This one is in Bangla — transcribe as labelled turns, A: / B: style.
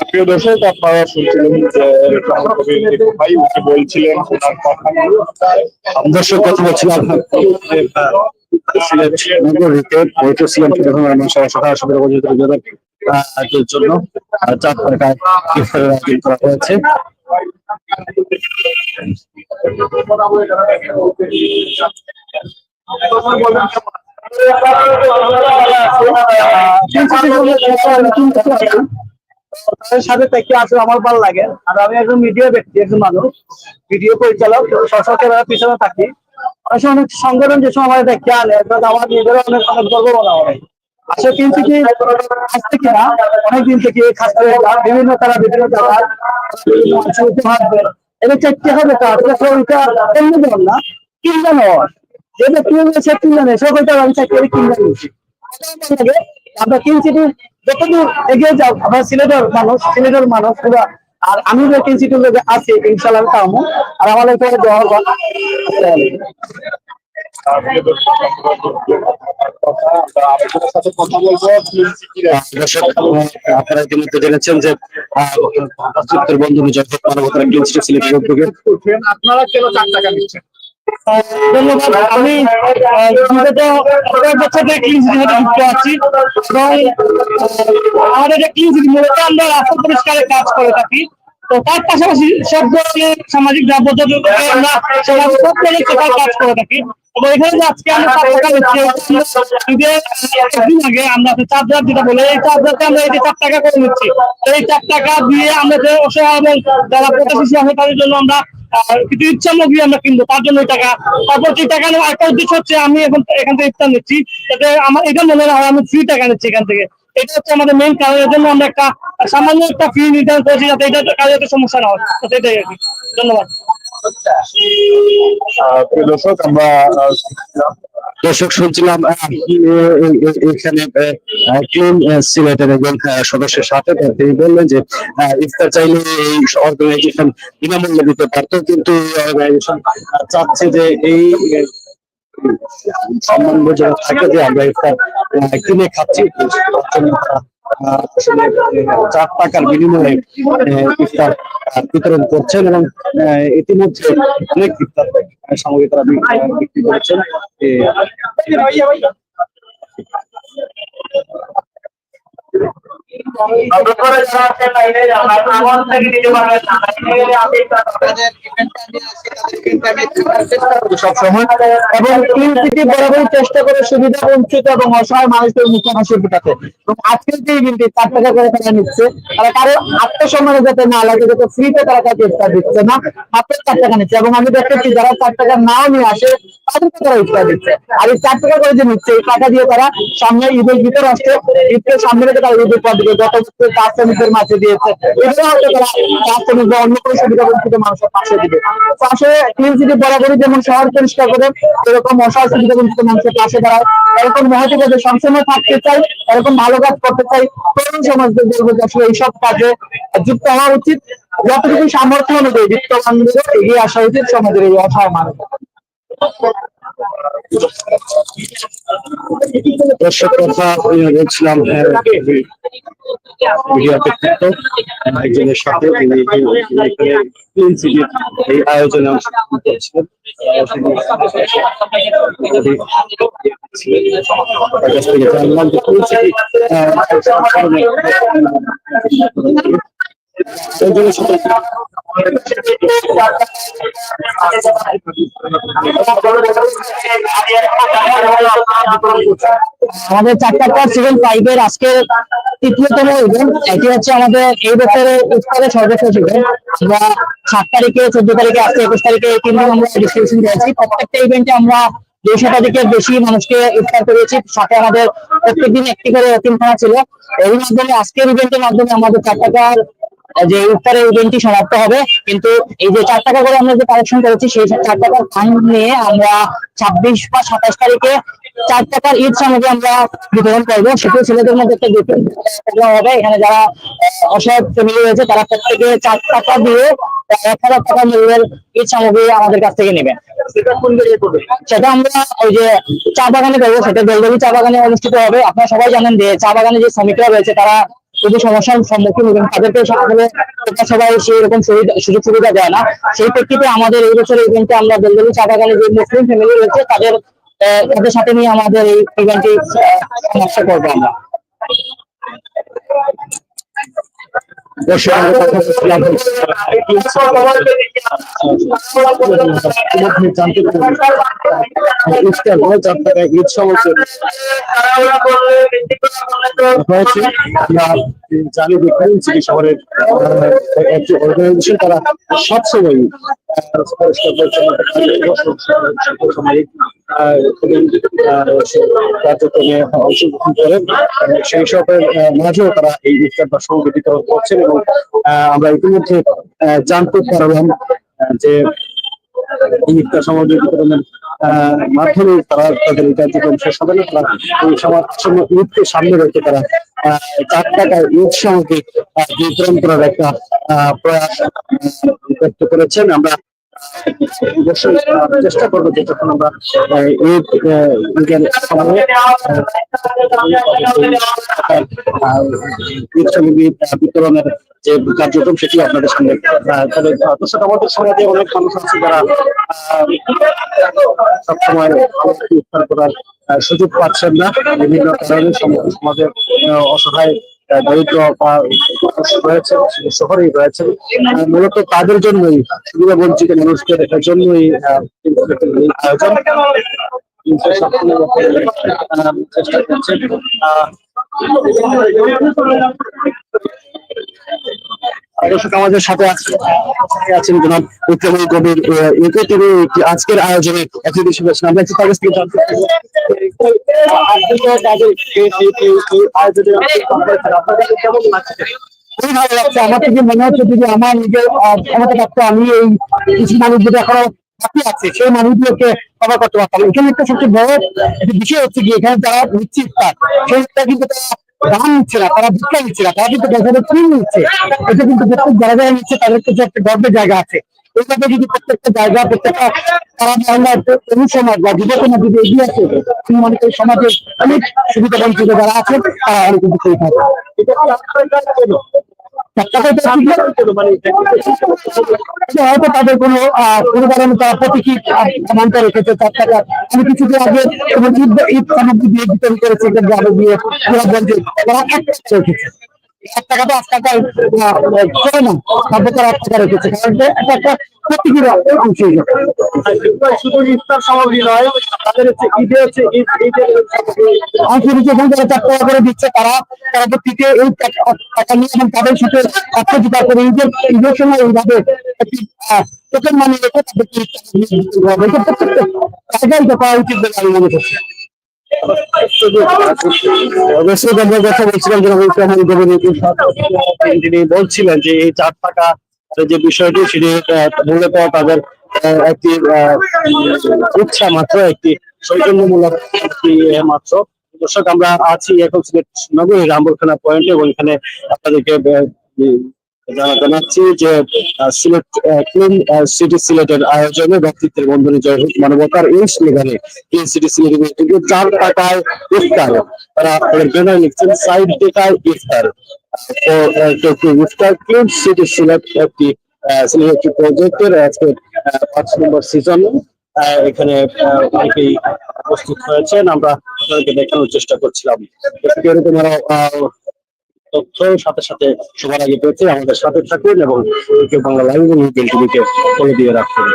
A: প্রিয় দর্শক, আপনারা শুনছিলেন যে ভাই বলছিলেন ওনার কথা।
B: দর্শক কথা বলছিলাম সিলেট নগরীতে পবিত্র সিএমপি জন্য 4 টাকায় ইফতারের আয়োজন করা হয়েছে।
C: তাদের সাথে থেকে আসলে আমার ভালো লাগে। আর আমি একজন মিডিয়া ব্যক্তি, একজন মানুষ, ভিডিও পরিচালক, সচরাচর পিছনে থাকি। আসলে অনেক সংগঠন যে সময় দেখে আনে, আমার নিজেরও অনেক অনেক গর্ব মনে হয়। আসলে কিন্তু কি আজ থেকে না, অনেকদিন থেকে বিভিন্ন তারা বিভিন্ন জায়গায় এটা চারটে হবে না কিনবে নয়, যেটা কিনবে সে কিনবে না, সে বলতে আমি চাকরি কিনবে নিচ্ছি। আমরা কিনসিটি যতদূর এগিয়ে যাও, আমরা সিলেটের মানুষ পুরো। আর আমি যে কিনসিটি আছি ইনশাল্লাহ কামো, আর আমাদের উপরে দেওয়া
B: আপনারা ইতিমধ্যে জেনেছেন যে বন্ধু মুজাফর মানবতার সিলেটের উদ্যোগে
C: আপনারা কেন 4 টাকা নিচ্ছেন? ধন্যবাদ। আমি যুক্ত আছি এবং আমাদের মূলত আমরা রাস্তা পরিষ্কারের কাজ করে থাকি। তো তার পাশাপাশি সব ধরনের সামাজিক দ্রব্য আমরা সব ধরনের কাজ করে থাকি। এখানে যে আজকে আমরা 4 টাকা নিচ্ছি, একদিন আগে আমরা চার্জার যেটা বলে, এই চার্জারকে আমরা এই 4 টাকা করে নিচ্ছি। এই 4 টাকা দিয়ে আমরা যে অসহায় এবং যারা প্রতিবেশী আছে তাদের জন্য আমরা কিছু ইচ্ছামগ্রী আমরা কিনবো, তার জন্য এই টাকা। তারপর এই টাকা নেওয়ার একটা উদ্দেশ্য হচ্ছে আমি এখন এখান থেকে ইফতার নিচ্ছি, যাতে আমার এটা মনে না হয় আমি ফ্রি টাকা নিচ্ছি এখান থেকে। এটা হচ্ছে আমাদের মেইন কারণ। এর জন্য আমরা একটা সামান্য একটা ফি নির্ধারণ করেছি, যাতে এটা কাজে যাতে সমস্যা না হয়। সেটাই আর কি। ধন্যবাদ।
A: দর্শক, আমরা
B: শুনছিলাম এখানে ক্লিন সিলেটের একজন সদস্যের সাথে তিনি বললেন যে ইফতার চাইলে এই অর্গানাইজেশন বিনামূল্যে দিতে পারতো, কিন্তু অর্গানাইজেশন চাচ্ছে যে এই সম্মান যারা থাকে যে আমরা ইফতার কিনে খাচ্ছি, আসলে 4 টাকার বিনিময়ে ইফতার বিতরণ করছেন এবং ইতিমধ্যে অনেক ইফতার সামগ্রী তারা বিক্রি করছেন।
C: সবসময় এবং বরাবরই চেষ্টা করে সুবিধা বঞ্চিত এবং অসহায় মানুষদের মুখে হাসি ফোটাতে। এবং আজকের যে ইভেন্টে 4 টাকা করে তারা নিচ্ছে, তারা কারো আত্মসম্মানে যাতে না লাগে, যাতে ফ্রিতে তারা কাছে ইফতার দিচ্ছে না, মাত্র 4 টাকা নিচ্ছে। এবং আমি দেখতেছি যারা 4 টাকা নাও নিয়ে আসে তাদেরকে তারা ইফতার দিচ্ছে। আর এই 4 টাকা করে যে নিচ্ছে, এই টাকা দিয়ে তারা সামনে ঈদের ভিতর আসছে, ঈদের সামনে রেখে তারা ঈদের পর দিকে যত শ্রমিকদের মাঝে দিয়েছে, এগুলো হয়তো তারা শ্রমিক বা অন্য কোনো সুবিধা বঞ্চিত মানুষের পাশে দিবে। পাশে ক্লিন সিটি বরাবরই যেমন শহর পরিষ্কার করে, এরকম অসহায় সুবিধা বঞ্চিত মানুষের পাশে দাঁড়ায়। এরকম মহতি পদে সবসময় থাকতে চাই, এরকম ভালো কাজ করতে চাই। তরুণ সমাজদের বলবো যে আসলে এইসব কাজে যুক্ত হওয়া উচিত। যতটুকু সামর্থ্য অনুযায়ী বিত্তবানদের এগিয়ে আসা উচিত সমাজের এই অসহায় মানুষ।
B: দর্শক কথা বলছিলাম একজনের সাথে এই আয়োজনে অংশগ্রহণ করছিলেন।
C: আমাদের 4 টাকা সিজন 5 এর আজকে 3য়তম ইভেন্ট। এটি হচ্ছে আমাদের এই বছরের ইফতারের সর্বশেষ ইভেন্ট। আমরা 7 তারিখে, 14 তারিখে, আজকে 21 তারিখে এই 3 দিন আমরা ডিস্ট্রিবিউশন করেছি। প্রত্যেকটা ইভেন্টে আমরা 200 শতাধিকের বেশি মানুষকে ইফতার করেছি। সাথে আমাদের প্রত্যেকদিন একটি করে এতিমখানা ছিল। এর মাধ্যমে আজকের ইভেন্টের মাধ্যমে আমাদের 4 টাকার যে ইফতারের ইভেন্টটি সমাপ্ত হবে। কিন্তু এই যে 4 টাকা করে আমরা যে কালেকশন করেছি, সেই 4 টাকার ফান্ড নিয়ে আমরা 26 বা 27 তারিখে 4 টাকার ঈদ সামগ্রী আমরা বিতরণ করবো। সেটি ছেলেদের মধ্যে একটা প্রোগ্রাম হবে। এখানে যারা অসহায় ফ্যামিলি রয়েছে তারা প্রত্যেকে 4 টাকা দিয়ে 1000 টাকা মূল্যের ঈদ সামগ্রী আমাদের কাছ থেকে নেবেন। সেটা আমরা ওই যে চা বাগানে করবো, সেটা বেলদলি চা বাগানে অনুষ্ঠিত হবে। আপনারা সবাই জানেন যে চা বাগানে যে শ্রমিকরা রয়েছে তারা খুবই সমস্যার সম্মুখীন এবং তাদেরকে আসলে সবাই সেরকম সুযোগ সুবিধা দেয় না। সেই প্রেক্ষিতে আমাদের এই বছর ইভেন্টে আমরা বেলবেলি চা বাগানে যে মুসলিম ফ্যামিলি রয়েছে তাদের সাথে নিয়ে আমাদের এই ইভেন্টটি সমাপ্ত করবো আমরা।
B: দর্শক, আমরা কথা বলছিলাম ইতিমধ্যে জানতে পারলাম ইফতার হলো 4 টাকায় ঈদ সমস্যা হয়েছে। আমরা জানি যে কারেন্ট সিটি শহরের একটি অর্গানাইজেশন, তারা সবসময় পরিষ্কার পরিচ্ছন্নতা কার্যক্রমে অংশগ্রহণ করেন। সেই সবের মাঝেও তারা এই ইফতার বা সঙ্গে বিতরণ করছেন এবং আমরা ইতিমধ্যে জানতে পারলাম যে এই ইফতার সামগ্রী বিতরণের মাধ্যমে তারা তাদের এই কার্যক্রম শেষ হবে না। তারা এই আসন্ন ঈদকে সামনে রেখে তারা 4 টাকায় ঈদ সামগ্রী বিতরণ করার একটা প্রয়াস ব্যক্ত করেছেন। আমরা অবশ্যই চেষ্টা করবো যে যখন আমরা ঈদের সময়ে ঈদ সামগ্রী বিতরণের যে কার্যক্রম সেটি আপনাদের সামনে তবে দর্শক, আমাদের সমাজে অনেক মানুষ আছে যারা সবসময় ইফতার করার সুযোগ পাচ্ছেন না, বিভিন্ন কারণে সমাজের অসহায় দারিদ্র বা রয়েছে, শহরেই রয়েছে। মূলত তাদের জন্যই, সুবিধা বঞ্চিত মানুষদের জন্যই আয়োজন চেষ্টা করছেন। দর্শক, আমাদের সাথে আছেন জনাব বিক্রমী কবির একে, তিনি আজকের আয়োজনে অতিথি হিসেবে আছেন। আমরা একটু তাদের থেকে জানতে চাইবো কেমন লাগছে।
C: খুবই ভালো লাগছে। আমার থেকে মনে হচ্ছে যদি আমার নিজের ক্ষমতা থাকতো, আমি এই কিছু মানুষ যেটা এখনো বাকি আছে সেই মানুষগুলোকে কভার করতে পারতাম। এখানে একটা সবচেয়ে বড় একটা বিষয় হচ্ছে কি, এখানে যারা নিচ্ছে ইফতার, সেইটা কিন্তু তারা দাম নিচ্ছে না, তারা ভিক্ষা নিচ্ছে না, তারা কিন্তু ব্যবসাটা কিনে নিচ্ছে। এটা কিন্তু প্রত্যেক যারা যারা নিচ্ছে তাদের কাছে একটা গর্বের জায়গা আছে। এইভাবে যদি প্রত্যেকটা জায়গা, প্রত্যেকটা তারা বাংলা সমাজ বা যুব সমাজ যদি এগিয়ে আসে, আমি মনে করি সমাজের অনেক সুবিধা বঞ্চিত যারা আছে তারা অনেক কিন্তু করে থাকে। হয়তো তাদের কোনো কারণে তারা প্রতীকী মানতে রেখেছে 4 টাকা। আমি কিছুদিন আগে ঈদ সামগ্রী দিয়ে বিতরণ করেছি গ্রামে গিয়ে, তারা 1 টাকা রেখেছে। 1 টাকা তো আজকাল চলে না, তারপর তারা 1 টাকা রেখেছে, কারণ এটা একটা প্রতীকীর অংশ।
B: শুধু ইফতার সামগ্রী নয়, তাদের হচ্ছে ঈদে হচ্ছে
C: অংশ দিচ্ছে, এবং যারা 4 টাকা করে দিচ্ছে তারা পরবর্তীতে এই টাকা নিয়ে এবং তাদের সাথে অর্থ জোগাড় করে ঈদের সময় এইভাবে একটি টোকেন মানি রেখে তাদেরকে জায়গায় করা উচিত বলে আমি মনে করছি।
B: অবশ্যই আমরা কথা বলছিলাম তিনি বলছিলেন যে এই 4 টাকা যে বিষয়টি সেটি মূলত তাদের একটি ইচ্ছা মাত্র, একটি সৌজন্যমূলক মাত্র। দর্শক, আমরা আছি এখন সিলেট নগরীর রামপুরখানা পয়েন্টে এবং এখানে আপনাদেরকে জানাচ্ছি যে সিলেট ক্লিন সিটি সিলেটের আয়োজনে ব্যক্তিত্বের বন্ধনে জয় হোক মানবতার এই স্লোগানে ক্লিন সিটি সিলেট 4 টাকায় ইফতার। তারা ব্যানার লিখছেন 60 টাকায় ইফতার। ইফতার ক্লিন সিটি সিলেট একটি প্রজেক্টের আজকে 5 নম্বর সিজন। এখানে অনেকেই উপস্থিত হয়েছেন, আমরা আপনাদেরকে দেখানোর চেষ্টা করছিলাম। এরকম তথ্য সাথে সাথে সবার আগে পেয়েছে আমাদের সাথে থাকুন এবং বাংলা লাইভ এবং টিভিকে ফলো দিয়ে রাখুন।